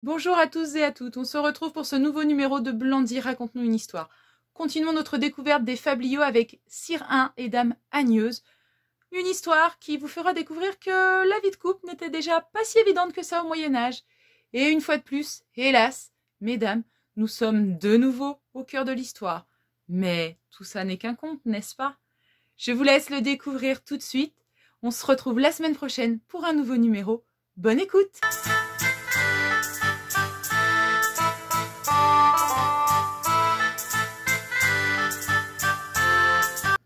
Bonjour à tous et à toutes, on se retrouve pour ce nouveau numéro de Blandy raconte-nous une histoire. Continuons notre découverte des fabliaux avec Sire 1 et Dame Agneuse. Une histoire qui vous fera découvrir que la vie de couple n'était déjà pas si évidente que ça au Moyen-Âge. Et une fois de plus, hélas, mesdames, nous sommes de nouveau au cœur de l'histoire. Mais tout ça n'est qu'un conte, n'est-ce pas? Je vous laisse le découvrir tout de suite. On se retrouve la semaine prochaine pour un nouveau numéro. Bonne écoute!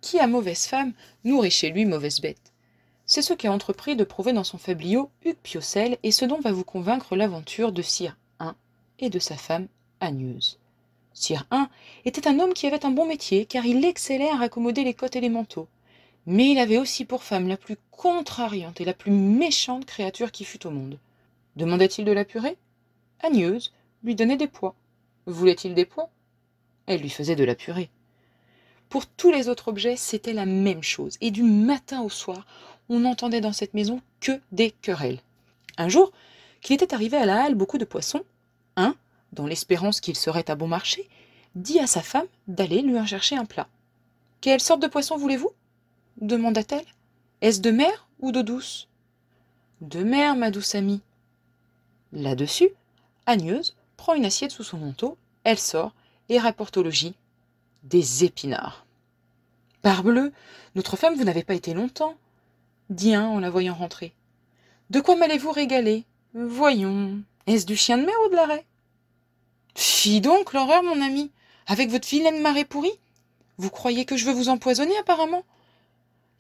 Qui a mauvaise femme, nourrit chez lui mauvaise bête. C'est ce qu'a entrepris de prouver dans son fabliau Hugues Piocel et ce dont va vous convaincre l'aventure de Sire I et de sa femme Agneuse. Sire I était un homme qui avait un bon métier car il excellait à raccommoder les cottes et les manteaux. Mais il avait aussi pour femme la plus contrariante et la plus méchante créature qui fût au monde. Demandait-il de la purée? Agneuse lui donnait des pois. Voulait-il des pois? Elle lui faisait de la purée. Pour tous les autres objets, c'était la même chose, et du matin au soir, on n'entendait dans cette maison que des querelles. Un jour, qu'il était arrivé à la halle beaucoup de poissons, un, dans l'espérance qu'il serait à bon marché, dit à sa femme d'aller lui en chercher un plat. « Quelle sorte de poisson voulez-vous » demanda-t-elle. « Est-ce de mer ou d'eau douce ?»« De mer, ma douce amie. » Là-dessus, Agneuse prend une assiette sous son manteau, elle sort et rapporte au logis des épinards. « Parbleu, notre femme, vous n'avez pas été longtemps, » dit un en la voyant rentrer. « De quoi m'allez-vous régaler? Voyons, est-ce du chien de mer ou de la raie? » Fi donc, l'horreur, mon ami, avec votre vilaine marée pourrie. Vous croyez que je veux vous empoisonner, apparemment?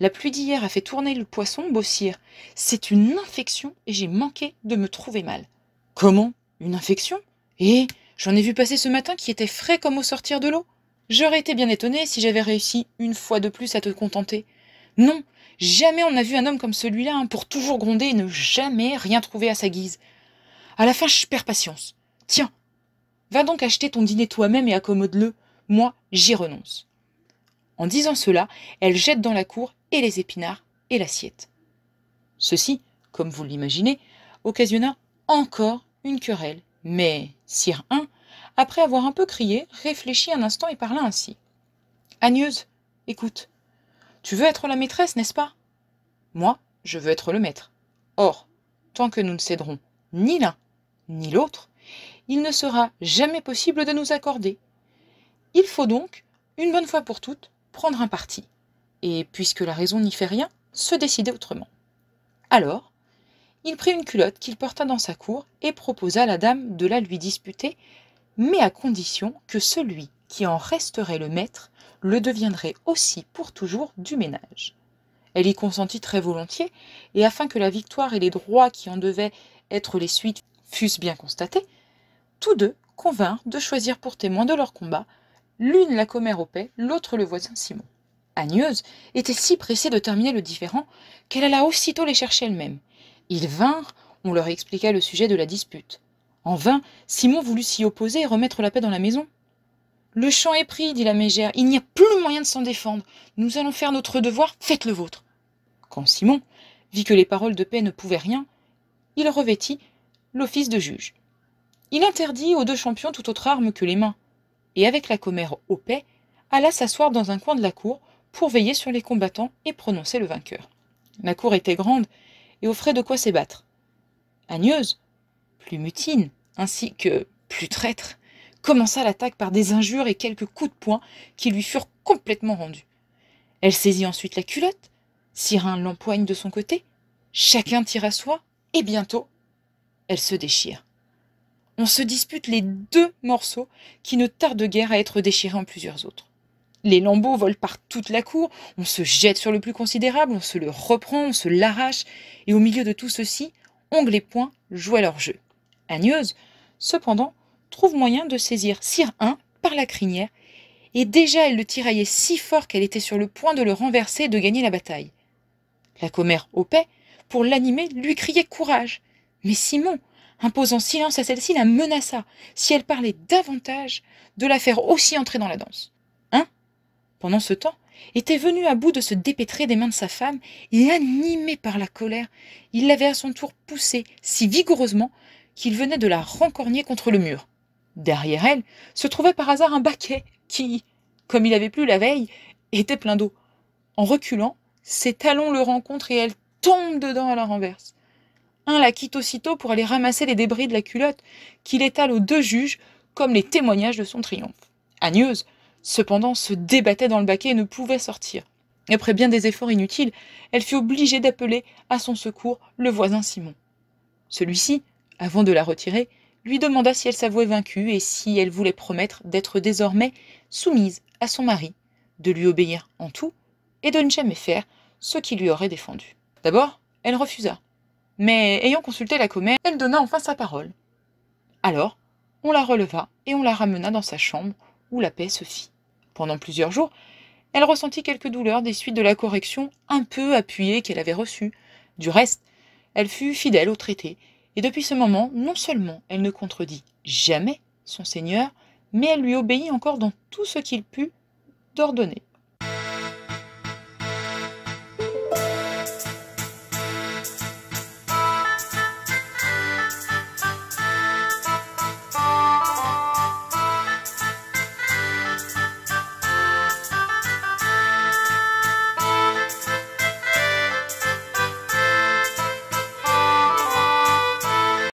La pluie d'hier a fait tourner le poisson, beau sire. C'est une infection et j'ai manqué de me trouver mal. Comment? Une infection? Eh, j'en ai vu passer ce matin qui était frais comme au sortir de l'eau. J'aurais été bien étonnée si j'avais réussi une fois de plus à te contenter. Non, jamais on n'a vu un homme comme celui-là, pour toujours gronder et ne jamais rien trouver à sa guise. À la fin, je perds patience. Tiens, va donc acheter ton dîner toi-même et accommode-le. Moi, j'y renonce. En disant cela, elle jette dans la cour et les épinards et l'assiette. Ceci, comme vous l'imaginez, occasionna encore une querelle. Mais Sire I, après avoir un peu crié, réfléchit un instant et parla ainsi. « Agneuse, écoute, tu veux être la maîtresse, n'est-ce pas? Moi, je veux être le maître. Or, tant que nous ne céderons ni l'un ni l'autre, il ne sera jamais possible de nous accorder. Il faut donc, une bonne fois pour toutes, prendre un parti, et puisque la raison n'y fait rien, se décider autrement. » Alors, il prit une culotte qu'il porta dans sa cour et proposa à la dame de la lui disputer, mais à condition que celui qui en resterait le maître le deviendrait aussi pour toujours du ménage. Elle y consentit très volontiers, et afin que la victoire et les droits qui en devaient être les suites fussent bien constatés, tous deux convinrent de choisir pour témoin de leur combat l'une la commère au paix, l'autre le voisin Simon. Agneuse était si pressée de terminer le différend qu'elle alla aussitôt les chercher elle-même. Ils vinrent, on leur expliqua le sujet de la dispute. En vain, Simon voulut s'y opposer et remettre la paix dans la maison. « Le champ est pris, dit la mégère, il n'y a plus moyen de s'en défendre. Nous allons faire notre devoir, faites le vôtre. » Quand Simon vit que les paroles de paix ne pouvaient rien, il revêtit l'office de juge. Il interdit aux deux champions toute autre arme que les mains, et avec la commère au paix, alla s'asseoir dans un coin de la cour pour veiller sur les combattants et prononcer le vainqueur. La cour était grande et offrait de quoi s'ébattre. Agneuse, plus mutine, ainsi que plus traître, commença l'attaque par des injures et quelques coups de poing qui lui furent complètement rendus. Elle saisit ensuite la culotte, Sire I l'empoigne de son côté, chacun tire à soi, et bientôt, elle se déchire. On se dispute les deux morceaux qui ne tardent guère à être déchirés en plusieurs autres. Les lambeaux volent par toute la cour, on se jette sur le plus considérable, on se le reprend, on se l'arrache, et au milieu de tout ceci, ongles et poings jouaient leur jeu. Agneuse, cependant, trouve moyen de saisir Sire I par la crinière, et déjà elle le tiraillait si fort qu'elle était sur le point de le renverser et de gagner la bataille. La commère au paix, pour l'animer, lui criait courage. Mais Simon, imposant silence à celle-ci, la menaça, si elle parlait davantage, de la faire aussi entrer dans la danse. Pendant ce temps, était venu à bout de se dépêtrer des mains de sa femme, et animé par la colère, il l'avait à son tour poussée si vigoureusement qu'il venait de la rencorgner contre le mur. Derrière elle se trouvait par hasard un baquet qui, comme il avait plu la veille, était plein d'eau. En reculant, ses talons le rencontrent et elle tombe dedans à la renverse. Un la quitte aussitôt pour aller ramasser les débris de la culotte qu'il étale aux deux juges comme les témoignages de son triomphe. Agneuse, cependant, se débattait dans le baquet et ne pouvait sortir. Après bien des efforts inutiles, elle fut obligée d'appeler à son secours le voisin Simon. Celui-ci, avant de la retirer, lui demanda si elle s'avouait vaincue et si elle voulait promettre d'être désormais soumise à son mari, de lui obéir en tout et de ne jamais faire ce qui lui aurait défendu. D'abord, elle refusa, mais ayant consulté la commère, elle donna enfin sa parole. Alors, on la releva et on la ramena dans sa chambre, où la paix se fit. Pendant plusieurs jours, elle ressentit quelques douleurs des suites de la correction un peu appuyée qu'elle avait reçue. Du reste, elle fut fidèle au traité, et depuis ce moment, non seulement elle ne contredit jamais son Seigneur, mais elle lui obéit encore dans tout ce qu'il put d'ordonner.